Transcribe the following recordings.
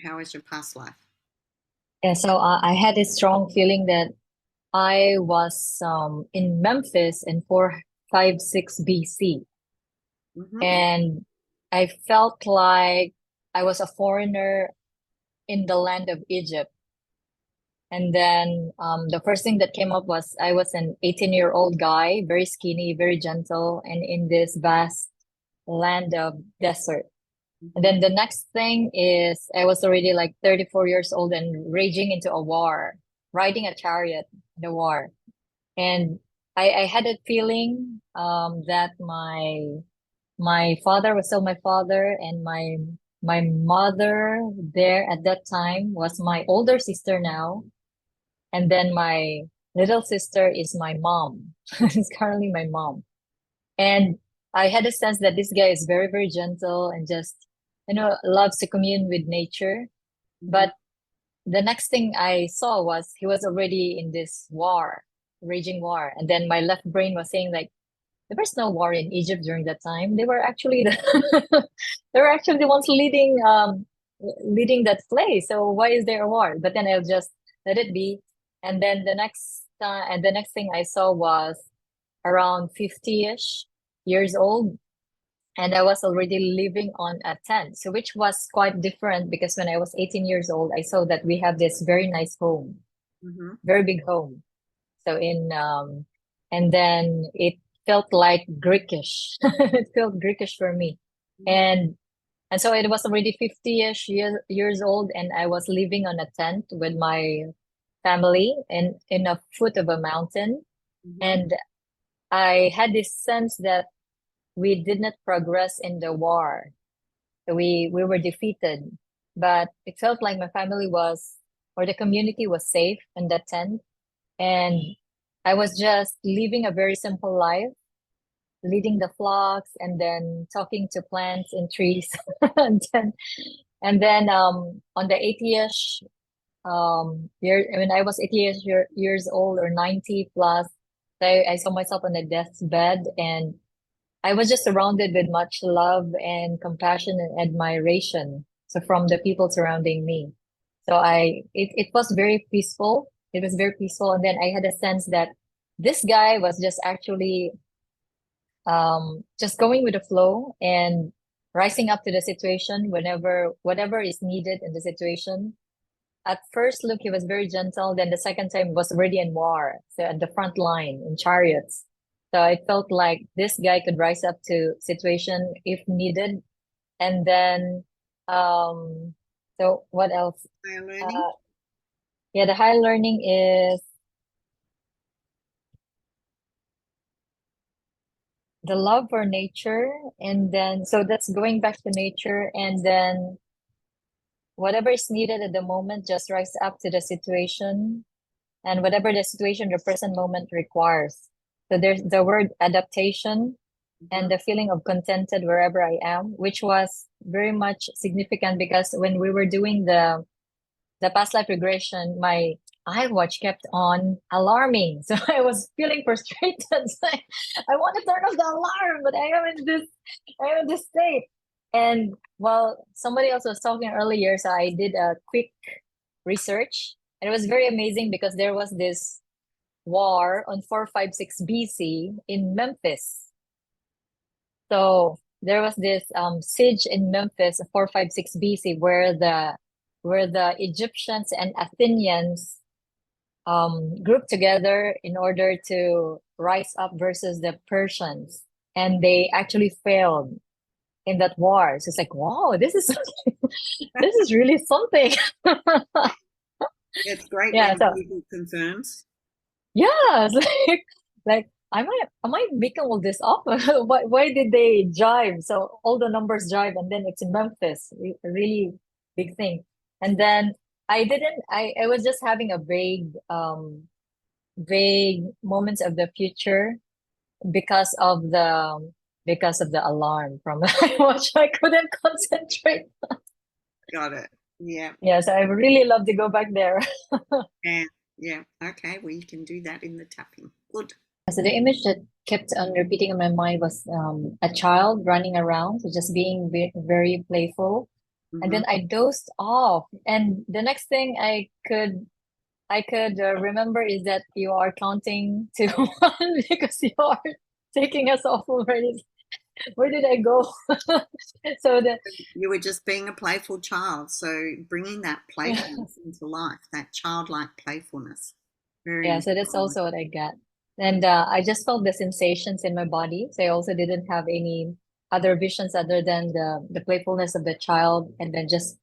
How is your past life? Yeah, so I had a strong feeling that I was in Memphis in 456 BC, Mm-hmm. and I felt like I was a foreigner in the land of Egypt. And then the first thing that came up was I was an 18-year-old guy, very skinny, very gentle, and in this vast land of desert. And Mm-hmm. then the next thing is I was already like 34 years old and raging into a war, riding a chariot in a war. And I had a feeling that my father was still my father, and my mother there at that time was my older sister now. And then my little sister is my mom. It's currently my mom. And I had a sense that this guy is very, very gentle and just, loves to commune with nature. Mm-hmm. But the next thing I saw was he was already in this war, raging war. And then my left brain was saying like, there was no war in Egypt during that time. They were actually they were actually the ones leading that place. So why is there a war? But then I'll just let it be. And then the next thing I saw was around 50-ish years old, and I was already living on a tent. So which was quite different because when I was 18 years old, I saw that we have this very nice home, Mm-hmm. very big home. So and then it felt like Greekish. It felt Greekish for me. And and so it was already 50-ish years old, and I was living on a tent with my family in a foot of a mountain. Mm-hmm. And I had this sense that we did not progress in the war. We were defeated, but it felt like my family was, or the community was safe in that tent. And I was just living a very simple life, leading the flocks and then talking to plants and trees. And then on the 80-ish year, when I was 80-ish years old or 90 plus, I saw myself on a deathbed, and I was just surrounded with much love and compassion and admiration. So from the people surrounding me. So it was very peaceful. It was very peaceful. And then I had a sense that this guy was just actually just going with the flow and rising up to the situation whenever whatever is needed in the situation. At first look, he was very gentle. Then the second time was already in war, so at the front line in chariots. So I felt like this guy could rise up to situation if needed. And then, so what else? Higher learning. Uh, yeah, the high learning is the love for nature. And then, so that's going back to nature. And then whatever is needed at the moment, just rise up to the situation and whatever the situation, the present moment requires. So there's the word adaptation Mm-hmm. and the feeling of contented wherever I am, which was very much significant because when we were doing the past life regression, my iWatch kept on alarming. So I was feeling frustrated. So I want to turn off the alarm, but I am in this state. And while somebody else was talking earlier, so I did a quick research, and it was very amazing because there was this war on 456 BC in Memphis. So there was this siege in Memphis, 456 BC, where the Egyptians and Athenians grouped together in order to rise up versus the Persians, and they actually failed in that war. So it's like, wow, this is this is really something. It's great Yeah. when So people confirms. yeah, it's like am I making all this up? Why did they jive? So all the numbers jive, and then it's in Memphis, a really big thing. And then I didn't. I was just having a vague moments of the future because of the alarm from my watch. I couldn't concentrate. Got it. Yeah. Yeah, so I really love to go back there. Yeah. Yeah. Okay. Well, you can do that in the tapping. Good. So the image that kept on repeating in my mind was a child running around, so just being very playful. And Mm-hmm. then I dozed off. And the next thing I could remember is that you are counting to one because you are taking us off already. Where did I go? So the You were just being a playful child, so bringing that yeah, playfulness into life, that childlike playfulness, very yeah, so that's important. also what I got. And I just felt the sensations in my body. So I also didn't have any other visions other than the playfulness of the child, and then just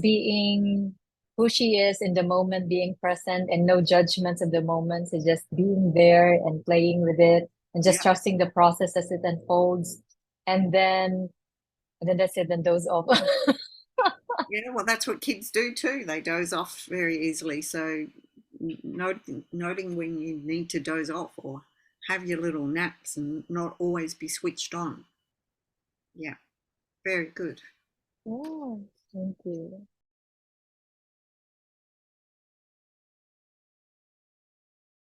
being who she is in the moment, being present and no judgments of the moment. So just being there and playing with it and just Yeah, trusting the process as it unfolds. And then that's it, then those off. yeah. Well, that's what kids do too. They doze off very easily. So, noting when you need to doze off or have your little naps and not always be switched on. Yeah, very good. Oh, thank you.